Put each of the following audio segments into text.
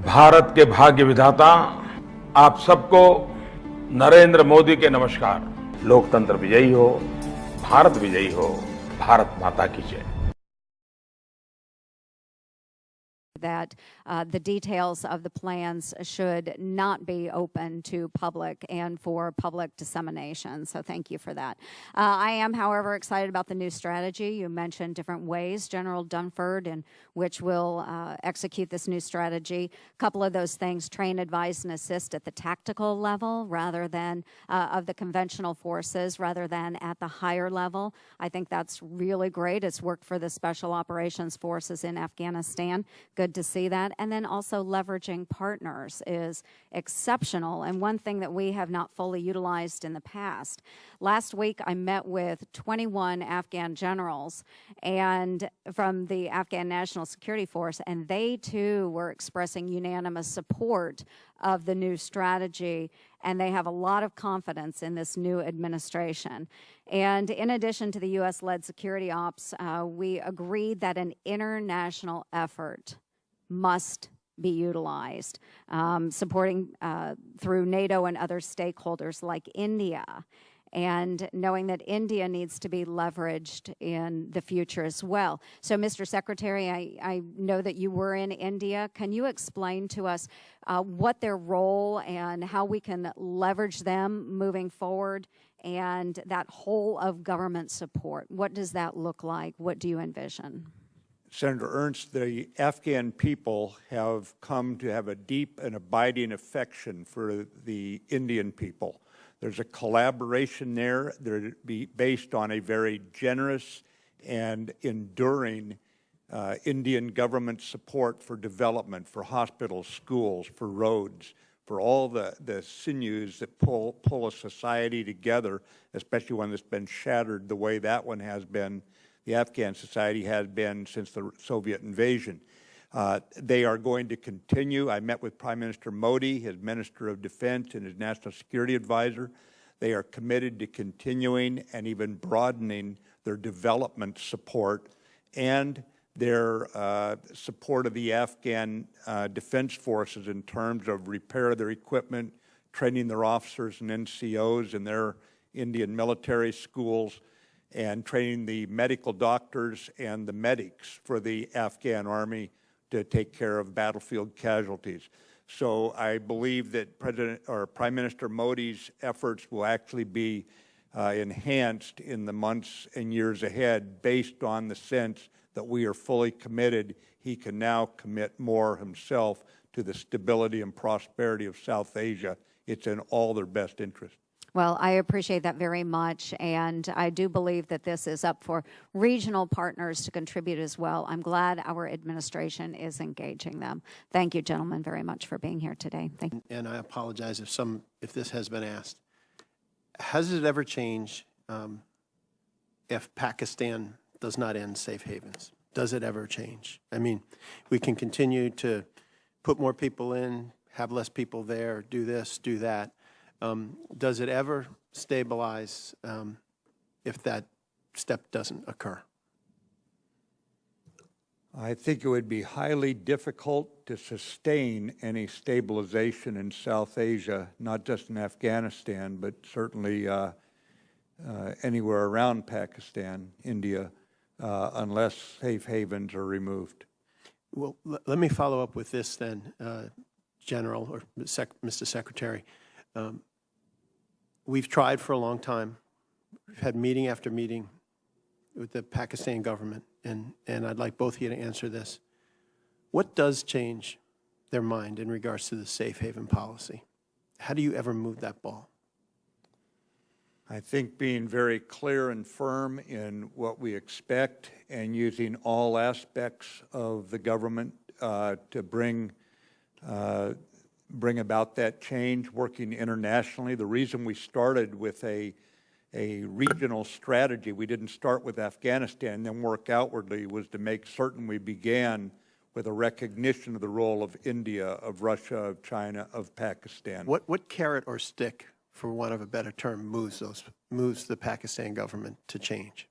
भारत के भाग्य विधाता आप सबको नरेंद्र मोदी के नमस्कार। लोकतंत्र विजयी हो, भारत विजयी हो, भारत माता की जय। That the details of the plans should not be open to public and for public dissemination. So thank you for that. I am, however, excited about the new strategy. You mentioned different ways, General Dunford, in which we'll execute this new strategy. A couple of those things: train, advise, and assist at the tactical level rather than of the conventional forces, rather than at the higher level. I think that's really great. It's worked for the Special Operations Forces in Afghanistan. Good to see that. And then also leveraging partners is exceptional, and one thing that we have not fully utilized in the past. Last week I met with 21 Afghan generals and from the Afghan National Security Force, and they too were expressing unanimous support of the new strategy, and they have a lot of confidence in this new administration. And in addition to the U.S.-led security ops, we agreed that an international effort must be utilized, supporting through NATO and other stakeholders like India, and knowing that India needs to be leveraged in the future as well. So, Mr. Secretary, I know that you were in India. Can you explain to us what their role and how we can leverage them moving forward, and that whole of government support? What does that look like? What do you envision? Senator Ernst, the Afghan people have come to have a deep and abiding affection for the Indian people. There's a collaboration there that would be based on a very generous and enduring Indian government support for development, for hospitals, schools, for roads, for all the sinews that pull a society together, especially one that's been shattered the way that one has been. The Afghan society has been since the Soviet invasion. They are going to continue. I met with Prime Minister Modi, his Minister of Defense, and his National Security Advisor. They are committed to continuing and even broadening their development support and their support of the Afghan Defense Forces in terms of repair of their equipment, training their officers and NCOs in their Indian military schools, and training the medical doctors and the medics for the Afghan army to take care of battlefield casualties. So I believe that Prime Minister Modi's efforts will actually be enhanced in the months and years ahead based on the sense that we are fully committed. He can now commit more himself to the stability and prosperity of South Asia. It's in all their best interest. Well, I appreciate that very much, and I do believe that this is up for regional partners to contribute as well. I'm glad our administration is engaging them. Thank you, gentlemen, very much for being here today. Thank you. And I apologize if this has been asked. Has it ever changed if Pakistan does not end safe havens? Does it ever change? I mean, we can continue to put more people in, have less people there, do this, do that. Does it ever stabilize if that step doesn't occur? I think it would be highly difficult to sustain any stabilization in South Asia, not just in Afghanistan, but certainly anywhere around Pakistan, India, unless safe havens are removed. Well, let me follow up with this then, General or Mr. Secretary. We've tried for a long time. We've had meeting after meeting with the Pakistan government, and I'd like both of you to answer this. What does change their mind in regards to the safe haven policy? How do you ever move that ball? I think being very clear and firm in what we expect and using all aspects of the government to bring about that change, working internationally. The reason we started with a regional strategy, we didn't start with Afghanistan and then work outwardly, was to make certain we began with a recognition of the role of India, of Russia, of China, of Pakistan. What carrot or stick, for want of a better term, moves the Pakistan government to change?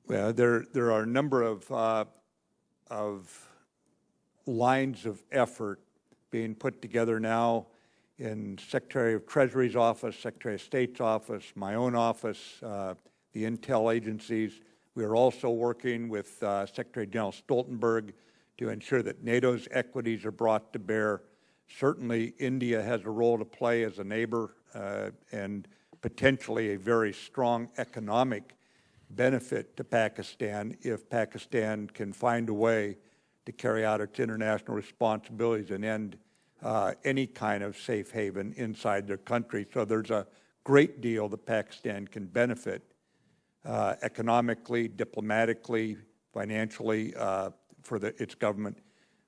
Well, there are a number of lines of effort being put together now in Secretary of Treasury's office, Secretary of State's office, my own office, the intel agencies. We are also working with Secretary General Stoltenberg to ensure that NATO's equities are brought to bear. Certainly, India has a role to play as a neighbor and potentially a very strong economic benefit to Pakistan if Pakistan can find a way to carry out its international responsibilities and end any kind of safe haven inside their country. So there's a great deal that Pakistan can benefit economically, diplomatically, financially for its government,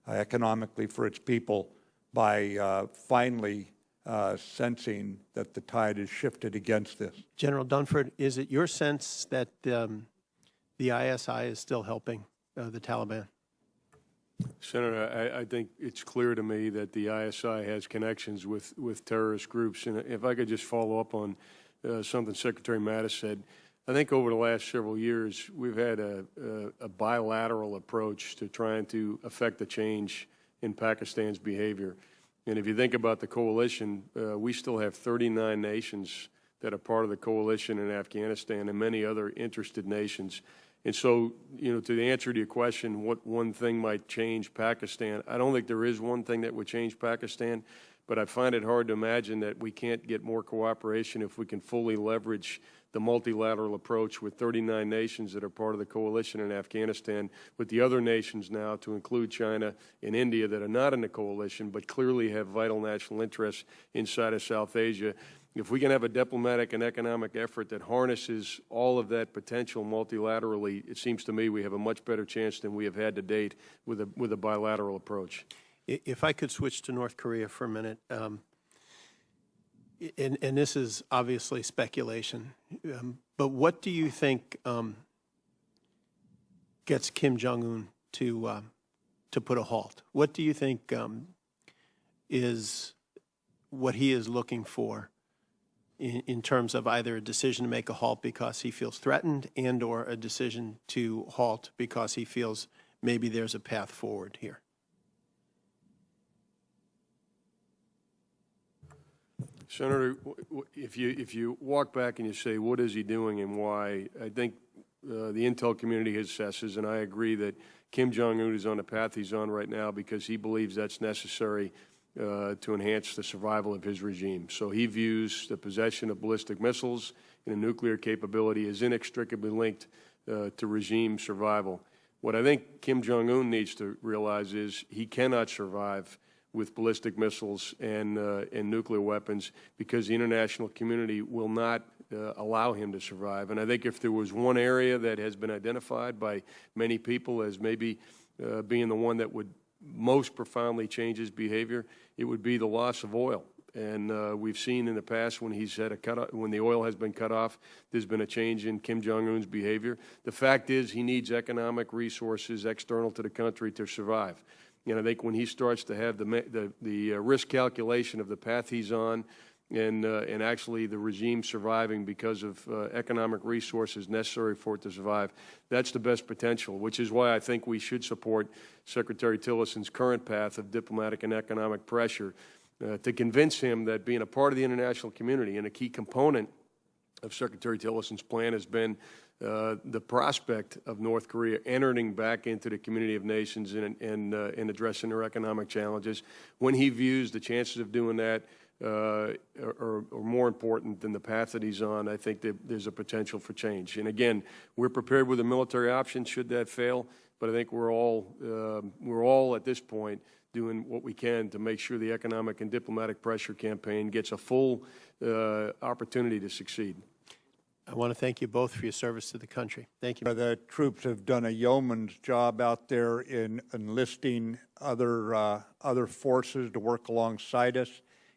economically for its people by finally sensing that the tide has shifted against this. General Dunford, is it your sense that the ISI is still helping the Taliban? Senator, I think it's clear to me that the ISI has connections with terrorist groups. And if I could just follow up on something Secretary Mattis said, I think over the last several years, we've had a bilateral approach to trying to affect the change in Pakistan's behavior. And if you think about the coalition, we still have 39 nations that are part of the coalition in Afghanistan and many other interested nations. And so, you know, to answer to your question, what one thing might change Pakistan, I don't think there is one thing that would change Pakistan, but I find it hard to imagine that we can't get more cooperation if we can fully leverage the multilateral approach with 39 nations that are part of the coalition in Afghanistan, with the other nations now, to include China and India, that are not in the coalition but clearly have vital national interests inside of South Asia. If we can have a diplomatic and economic effort that harnesses all of that potential multilaterally, it seems to me we have a much better chance than we have had to date with a bilateral approach. If I could switch to North Korea for a minute, and this is obviously speculation, but what do you think gets Kim Jong-un to put a halt? What do you think is what he is looking for in terms of either a decision to make a halt because he feels threatened and or a decision to halt because he feels maybe there's a path forward here? Senator, if you walk back and you say, what is he doing and why, I think the intel community assesses, and I agree, that Kim Jong-un is on the path he's on right now because he believes that's necessary to enhance the survival of his regime. So he views the possession of ballistic missiles and a nuclear capability as inextricably linked to regime survival. What I think Kim Jong-un needs to realize is he cannot survive with ballistic missiles and nuclear weapons because the international community will not allow him to survive. And I think if there was one area that has been identified by many people as maybe being the one that would most profoundly change his behavior, it would be the loss of oil. And we've seen in the past when he's had when the oil has been cut off, there's been a change in Kim Jong-un's behavior. The fact is he needs economic resources external to the country to survive. And I think when he starts to have the risk calculation of the path he's on and actually the regime surviving because of economic resources necessary for it to survive, that's the best potential, which is why I think we should support Secretary Tillerson's current path of diplomatic and economic pressure to convince him that being a part of the international community, and a key component of Secretary Tillerson's plan has been the prospect of North Korea entering back into the community of nations and addressing their economic challenges. When he views the chances of doing that are more important than the path that he's on, I think that there's a potential for change. And again, we're prepared with a military option should that fail, but I think we're all at this point doing what we can to make sure the economic and diplomatic pressure campaign gets a full opportunity to succeed. I want to thank you both for your service to the country. Thank you. The troops have done a yeoman's job out there in enlisting other forces to work alongside us.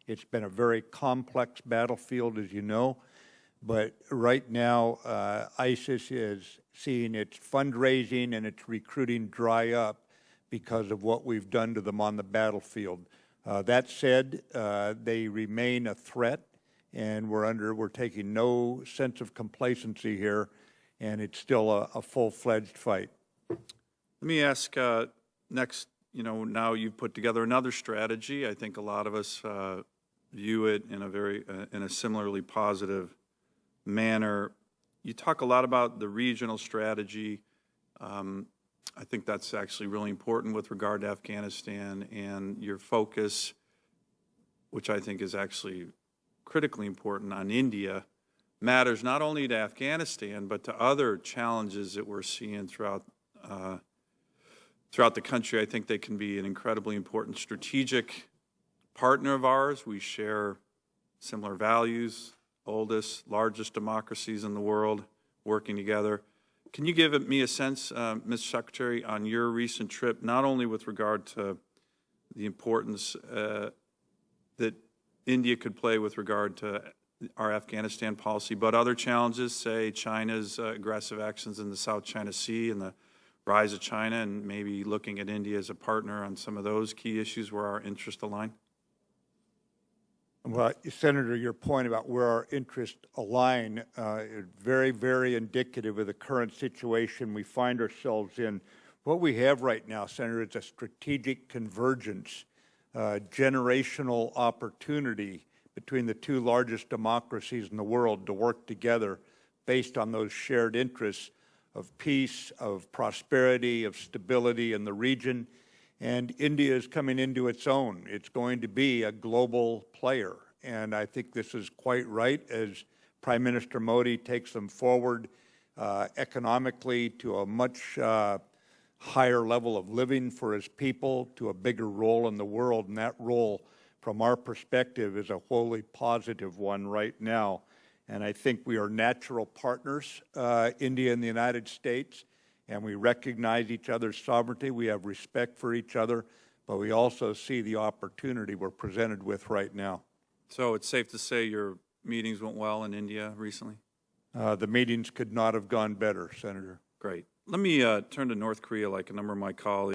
It's been a very complex battlefield, as you know, but right now ISIS is seeing its fundraising and its recruiting dry up because of what we've done to them on the battlefield. That said, they remain a threat, and we're taking no sense of complacency here, and it's still a full-fledged fight. Let me ask next, you know, now you've put together another strategy. I think a lot of us view it in a similarly positive manner. You talk a lot about the regional strategy. I think that's actually really important with regard to Afghanistan, and your focus, which I think is actually critically important, on India, matters not only to Afghanistan, but to other challenges that we're seeing throughout the country. I think they can be an incredibly important strategic partner of ours. We share similar values, oldest, largest democracies in the world working together. Can you give me a sense, Mr. Secretary, on your recent trip, not only with regard to the importance that India could play with regard to our Afghanistan policy, but other challenges, say China's aggressive actions in the South China Sea and the rise of China, and maybe looking at India as a partner on some of those key issues where our interests align? Well, Senator, your point about where our interests align is very, very indicative of the current situation we find ourselves in. What we have right now, Senator, is a strategic convergence, generational opportunity between the two largest democracies in the world to work together based on those shared interests of peace, of prosperity, of stability in the region. And India is coming into its own. It's going to be a global player. And I think this is quite right as Prime Minister Modi takes them forward economically to a much higher level of living for his people, to a bigger role in the world. And that role, from our perspective, is a wholly positive one right now. And I think we are natural partners, India and the United States, and we recognize each other's sovereignty. We have respect for each other, but we also see the opportunity we're presented with right now. So it's safe to say your meetings went well in India recently? The meetings could not have gone better, Senator. Great. Let me turn to North Korea like a number of my colleagues.